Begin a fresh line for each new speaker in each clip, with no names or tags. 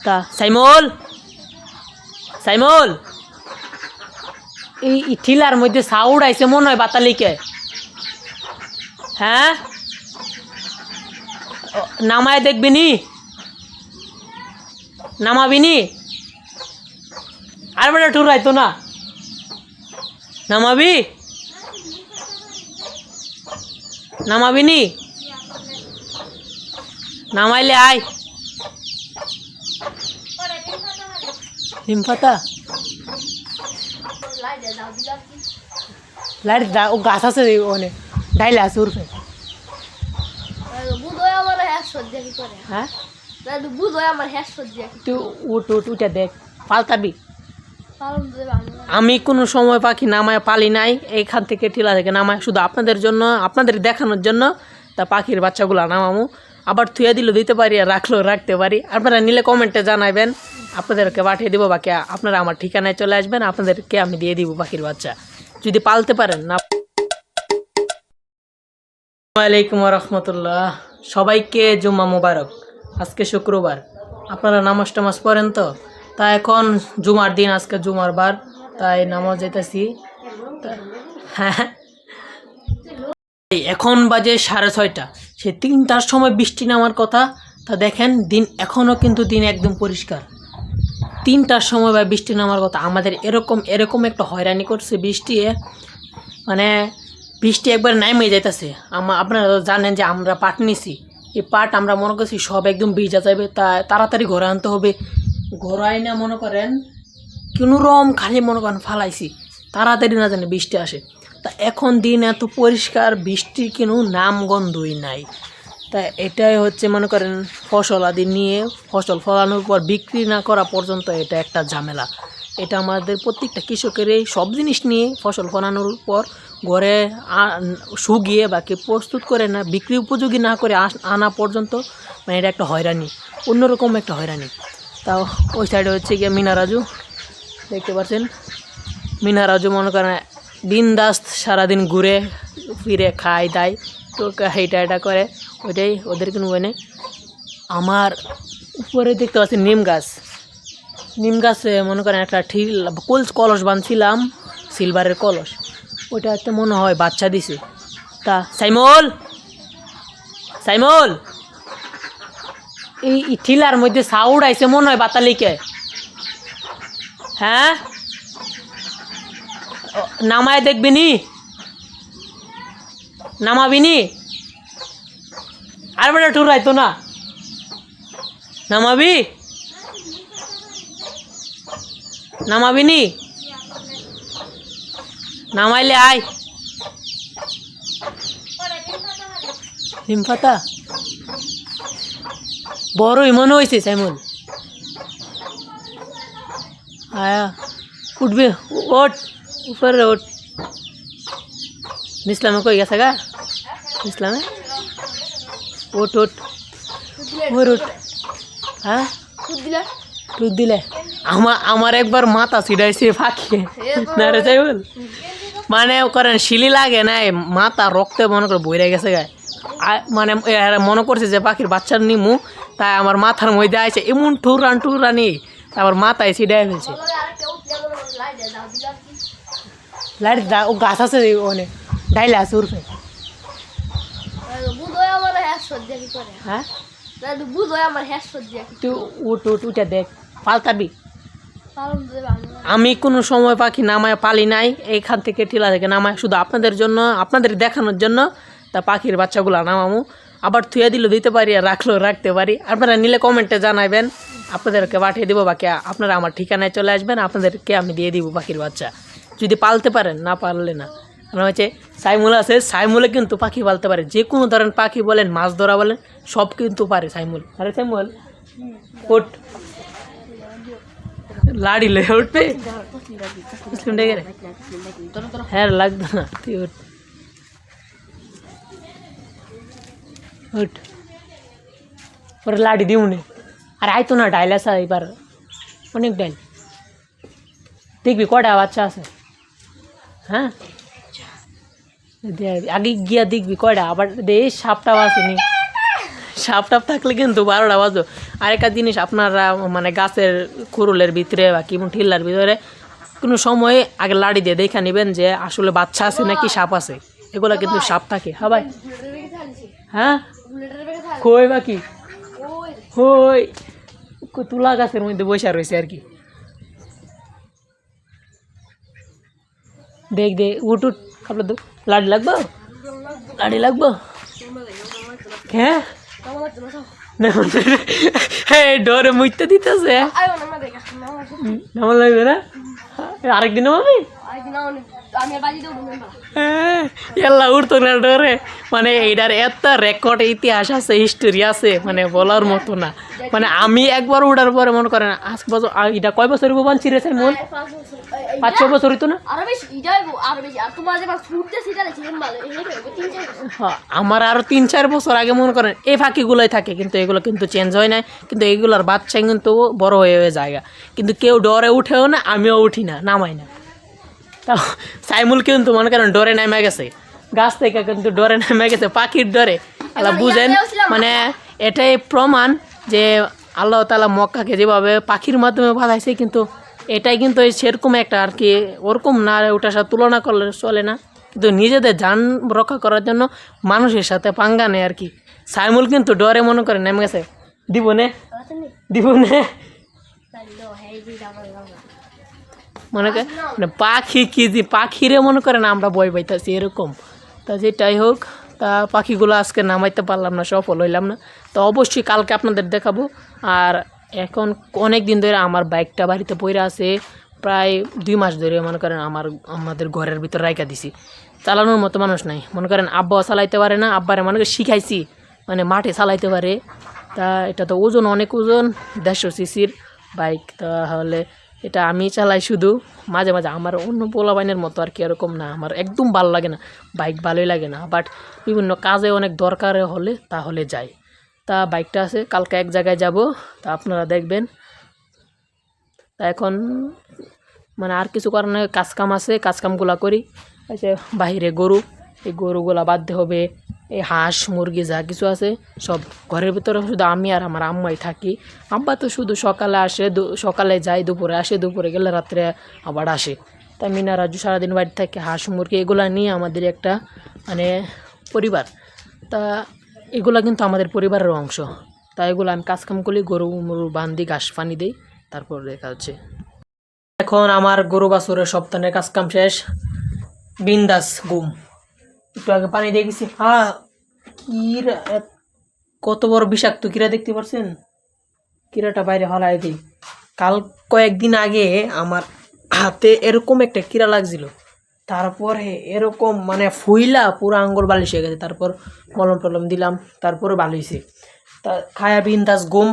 তা সাইমল সাইমল এই ঠিলার মধ্যে সাউড আইছে মনে হয় বাতালিকে। হ্যাঁ নামায় দেখবি নি, নামাবি নি আর বেটা টুর আইতো না, নামাবি নামাবি নি, নামাইলে আয়। নিম পাতা লাইট দা ও গাছ আছে ওনে ডাইলে আছে উর্ফে। হ্যাঁ তুই উঠ উঠ উঠে দেখ পাল্টাবি। আমি কোনো সময় পাখি নামায় পালি নাই, এইখান থেকে টিলা থেকে নামায় শুধু আপনাদের জন্য, আপনাদের দেখানোর জন্য। তা পাখির বাচ্চাগুলো নামামু, আবার থুয়ে দিল দিতে পারি আর রাখলেও রাখতে পারি। আপনারা নিলে কমেন্টে জানাবেন, আপনাদেরকে পাঠিয়ে দেবো। বাকি আপনারা আমার ঠিকানায় চলে আসবেন, আপনাদেরকে আমি দিয়ে দিব পাখির বাচ্চা যদি পালতে পারেন না। আসসালামাইকুম রহমতুল্লাহ, সবাইকে জুম্মা মুবারক। আজকে শুক্রবার, আপনারা নামাজ টামাজ পড়েন তো? তা এখন জুমার দিন, আজকে জুমার বার, তাই নামাজ যেতেছি। হ্যাঁ এখন বাজে 6:30, সে 3টার সময় বৃষ্টি নামার কথা। তা দেখেন দিন এখনও কিন্তু দিন একদম পরিষ্কার। 3টার সময় বা বৃষ্টি নামার কথা। আমাদের এরকম একটা হয়রানি করছে বৃষ্টি, মানে বৃষ্টি একবার নামে যাইতেছে। আপনারা জানেন যে আমরা পাট নিছি, এই পাট আমরা মনে করছি সব একদম ভিজা যাবে, তা তাড়াতাড়ি ঘরে আনতে হবে। ঘরে আইনা মনে করেন কোনোরকম খালি মনে করেন ফালাইছি, তাড়াতাড়ি না জানে বৃষ্টি আসে। তা এখন দিন এত পরিষ্কার, বৃষ্টির কোনো নাম গন্ধই নাই। তা এটাই হচ্ছে মনে করেন ফসল আদি নিয়ে, ফসল ফলানোর পর বিক্রি না করা পর্যন্ত এটা একটা ঝামেলা। এটা আমাদের প্রত্যেকটা কৃষকেরই সব জিনিস নিয়ে ফসল ফলানোর পর ঘরে শুকিয়ে বাকি প্রস্তুত করে না বিক্রি উপযোগী না করে আনা পর্যন্ত, মানে এটা একটা হয়রানি, অন্যরকম একটা হয়রানি। তাও ওই সাইডে হচ্ছে গিয়ে মিনারাজু, দেখতে পাচ্ছেন মিনারাজু মনে করেন বিন্দাস সারাদিন ঘুরে ফিরে খায় দায়, তো এটা করে, ওইটাই ওদের কোনো বই নেই। আমার উপরে দেখতে পাচ্ছি নিম গাছে মনে করেন একটা কলস বাঁধছিলাম, সিলভারের কলস, ওইটাতে মনে হয় বাচ্চা দিছে। তা সাইমল এই ঠিলার মধ্যে সাউড আইছে মনে হয় বাতালিকে। হ্যাঁ নামায় দেখবি নি, নামাবি নি আর বেটা টুর আইতো না, নামাবি নামাবি নি, নামাইলে আয়। নিম পাতা বড়ই মনে হয়েছে সাইমল। আয়া উঠবি, ওঠ উপরে ওঠ। ইসলামে কই গেছে গা, ইসলামে ওঠ ওঠ ওর ওঠ। হ্যাঁ দুধ দিলে আমার একবার মাথা ছিটাইছে ফাঁকি না রে সাইমল, মানে করেন শিলি লাগে নাই, মাথা রক্তে মনে করে বইরে গেছে গায়ে। মানে মনে করছে যে পাখির বাচ্চার নিমু, তাই আমার মাথার মধ্যে আছে এমন টুরানি, তারপর মাথায় ছিটাই ফেলছে। লাইট দা ও গাছ আছে ওনে ডাইলে আছে উর্ফে। হ্যাঁ তুই উঠ উঠ উঠে দেখ পাল্টাবি। আমি কোনো সময় পাখি নামায় পালি নাই, এইখান থেকে টিলা থেকে নামায় শুধু আপনাদের জন্য, আপনাদের দেখানোর জন্য। তা পাখির বাচ্চাগুলো নামামু, আবার থুয়ে দিল দিতে পারি আর রাখলেও রাখতে পারি। আপনারা নিলে কমেন্টে জানাবেন, আপনাদেরকে পাঠিয়ে দেবো। বাকি আপনারা আমার ঠিকানায় চলে আসবেন, আপনাদেরকে আমি দিয়ে দিব পাখির বাচ্চা যদি পালতে পারেন, না পারলে না। মানে হচ্ছে সাইমুল আছে, সাইমুলে কিন্তু পাখি পালতে পারে, যে কোনো ধরনের পাখি বলেন, মাছ ধরা বলেন, সব কিন্তু পারে সাইমুল। আরে সাইমুল ওঠ, লাড়ি লে উঠবে, হ্যাঁ লাগতো না, তুই ওঠ ওঠ, ওর লাড়ি দিউনি। আর আইতো না ডাইল আছে এবার, অনেক ডাইল দেখবি কটা বাচ্চা আছে। হ্যাঁ আগে গিয়া দেখবি কয়টা, আবার এই সাপটাও আসেনি, সাপ টাপ থাকলে কিন্তু 12টা বাজো। আরেকটা জিনিস আপনারা মানে গাছের কুরুলের ভিতরে বা কি ঠিল্লার ভিতরে কোনো সময় আগে লাড়ি দিয়ে দেখে নেবেন যে আসলে বাচ্চা আছে নাকি সাপ আছে। এগুলা কিন্তু সাপ থাকে। হ্যাঁ ভাই, হ্যাঁ কই বাকি ওই তুলা গাছের মধ্যে বসে রয়েছে আর কি। দেখ দে উঠ উঠ, আপনার তো লাড়ি লাগবো, লাড়ি লাগবো। হ্যাঁ ডরে মুইতে দিতেছে, নামা লাগবে না আরেকদিন নামাবি। এল্লা উঠতো না ডরে, মানে এইটার এত রেকর্ড ইতিহাস আছে, হিস্টোরি আছে, মানে বলার মতো না। মানে আমি একবার উঠার পরে মনে করেন আজ বছর, এটা কয় বছর বান ছিঁড়েছে মন, 5-6 বছর হইতো না। আমার আরো 3-4 বছর আগে মনে করেন এই ফাঁকিগুলোই থাকে, কিন্তু এগুলো কিন্তু চেঞ্জ হয় না, কিন্তু এগুলোর বাচ্চা কিন্তু বড় হয়ে যায়। কিন্তু কেউ ডরে উঠেও না, আমিও উঠি না, নামাই না। তা সাইমুল কিন্তু মনে করেন ডরে নেমে গেছে গাছ থেকে, কিন্তু ডরে নেমে গেছে পাখির ডরে। আল্লাহ বুঝেন, মানে এটাই প্রমাণ যে আল্লাহ তাআলা মক্কাকে যেভাবে পাখির মাধ্যমে বাঁধাইছে, কিন্তু এটাই কিন্তু সেরকম একটা আর কি, ওরকম না, ওটার সাথে তুলনা করলে চলে না। কিন্তু নিজেদের যান রক্ষা করার জন্য মানুষের সাথে পাঙ্গা নেয় আর কি। সাইমুল কিন্তু ডরে মনে করে নেমে গেছে, দিব নে মনে করে মানে পাখি কি যে পাখিরে মনে করেন আমরা ভয় পাইতেছি এরকম। তা যেটাই হোক, তা পাখিগুলো আজকে নামাইতে পারলাম না, সফল হইলাম না। তো অবশ্যই কালকে আপনাদের দেখাবো। আর এখন অনেক দিন ধরে আমার বাইকটা বাড়িতে পড়ে আছে, প্রায় 2 মাস ধরে মনে করেন আমাদের ঘরের ভিতর রাইখা দিছি, চালানোর মতো মানুষ নাই। মনে করেন আব্বাও চালাইতে পারে না, আব্বারে মনে করে শিখাইছি মানে মাঠে চালাইতে পারে। তা এটা তো ওজন অনেক, ওজন 150 সিসির বাইক, তাহলে এটা আমি চালাই শুধু মাঝে মাঝে। আমার অন্য পোলাবাইনের মতো আর কি এরকম না, আমার একদম ভালো লাগে না বাইক, ভালোই লাগে না। বাট বিভিন্ন কাজে অনেক দরকার হলে তাহলে যাই। তা বাইকটা আছে, কালকে এক জায়গায় যাব, তা আপনারা দেখবেন। তা এখন মানে আর কিছু কারণে কাজকাম আছে, কাজকামগুলা করি। আছে বাহিরে গরু, এই গরুগুলা বাঁধতে হবে, এই হাঁস মুরগি যা কিছু আছে সব ঘরের ভিতরে শুধু আমি আর আমার আম্মাই থাকি। আব্বা তো শুধু সকালে আসে, সকালে যায়, দুপুরে আসে, দুপুরে গেলে রাত্রে আবার আসে। তাই মিনা রাজু সারাদিন বাড়িতে থাকে, হাঁস মুরগি এগুলা নিয়ে আমাদের একটা মানে পরিবার। তা এগুলা কিন্তু আমাদের পরিবারের অংশ। তাই এগুলো আমি কাজকাম করি, গরু মরু বান্ধি, ঘাস পানি দিই, তারপর দেখা হচ্ছে। এখন আমার গরু বাছুরের সপ্তাহের কাজকাম শেষ, বিন্দাস ঘুম। একটু আগে পানি দিয়ে গেছি। হ্যাঁ, কিরা কত বড় বিষাক্ত কিরা দেখতে পাচ্ছেন, কিরাটা বাইরে হলাই দিই। কাল কয়েকদিন আগে আমার হাতে এরকম একটা কিরা লাগছিল, তারপরে এরকম মানে ফুইলা পুরো আঙ্গুল বালিশ হয়ে গেছে। তারপর মলম টলম দিলাম, তারপরে ভালো হয়েছে। তা খায়া বিন্দাস ঘুম,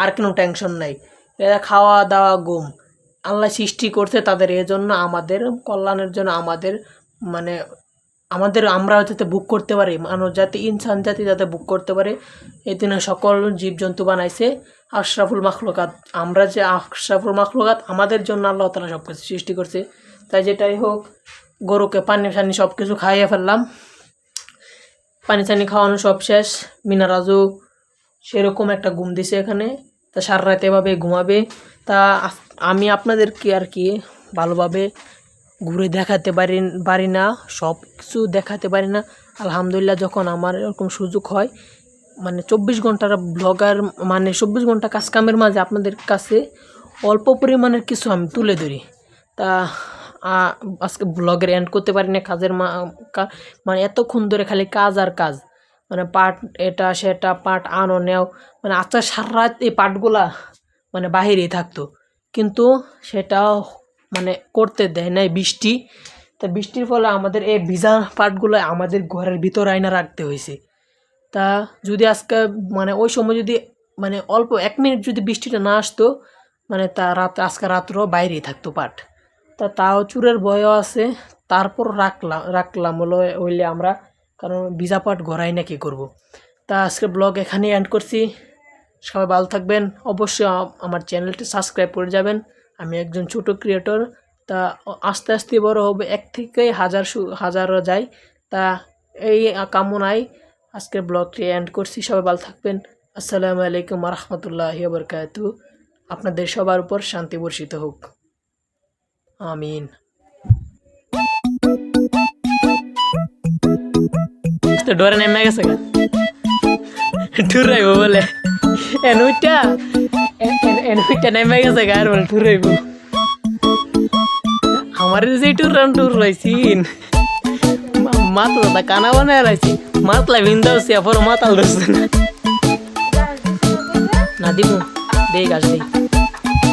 আর কোনো টেনশন নাই। এরা খাওয়া দাওয়া ঘুম, আল্লাহ সৃষ্টি করছে তাদের এজন্য, আমাদের কল্যাণের জন্য, আমাদের মানে আমরা যাতে বুক করতে পারি, মানুষ জাতি, ইনসান জাতি যাতে বুক করতে পারে, এই দিনে সকল জীবজন্তু বানাইছে আশরাফুল মাখলুকাত। আমরা যে আশরাফুল মাখলুকাত, আমাদের জন্য আল্লাহ তাআলা সব কিছু সৃষ্টি করছে। তাই যেটাই হোক, গরুকে পানি টানি সব কিছু খাইয়ে ফেললাম, পানি টানি খাওয়ানো সব শেষ। মিনা রাজু সেরকম একটা ঘুম দিছে এখানে, তা সারা রাত এভাবে ঘুমাবে। তা আমি আপনাদেরকে আর কি ভালোভাবে ঘুরে দেখাতে পারি না, সব কিছু দেখাতে পারি না। আলহামদুলিল্লাহ, যখন আমার এরকম সুযোগ হয়, মানে 24 ঘন্টার ব্লগার, মানে 24 ঘন্টা কাজকামের মাঝে আপনাদের কাছে অল্প পরিমাণের কিছু আমি তুলে ধরি। তা আজকে ব্লগের এন্ড করতে পারি না, কাজের মানে এতক্ষণ ধরে খালি কাজ আর কাজ, মানে পাট এটা সেটা, পাট আনো নেও, মানে আচ্ছা সারা রাত এই পাটগুলা মানে বাহিরেই থাকতো, কিন্তু সেটাও মানে করতে দেয় নাই বৃষ্টি। তা বৃষ্টির ফলে আমাদের এই ভিজা পাটগুলো আমাদের ঘরের ভিতর আইনা রাখতে হয়েছে। তা যদি আজকে মানে ওই সময় যদি মানে অল্প 1 মিনিট যদি বৃষ্টিটা না আসতো, মানে তা আজকে রাত্র বাইরেই থাকতো পাট। তাও চুরের ভয়ও আছে, তারপর রাখলাম হইলে আমরা, কারণ ভিজা পাট ঘরাই না কি করবো। তা আজকে ব্লগ এখানেই এন্ড করছি। সবাই ভালো থাকবেন, অবশ্যই আমার চ্যানেলটি সাবস্ক্রাইব করে যাবেন। আমি একজন ছোট ক্রিয়েটর, তা আস্তে আস্তে বড় হবে, 1 থেকে হাজারও যায়। তা এই কামনায় আজকের ব্লগটি এন্ড করছি। সবাই ভালো থাকবেন, আসসালামু আলাইকুম রহমতুল্লাহি বরকাতু। আপনাদের সবার উপর শান্তি বর্ষিত হোক, আমিন। তো ডরে নেমে গেছে গা, ঠুরাইব বলে এনুইটা এনুইটা নেমে গেছে গা, আর বলে ঠুরাইব। আমার যে টুর রয়েছিন মাতলা কানা বানায় রাখছি, মাতলা ভিন্দাওছি পর মাতাল ধরছে না। না দিমু দেই গাছ দেই।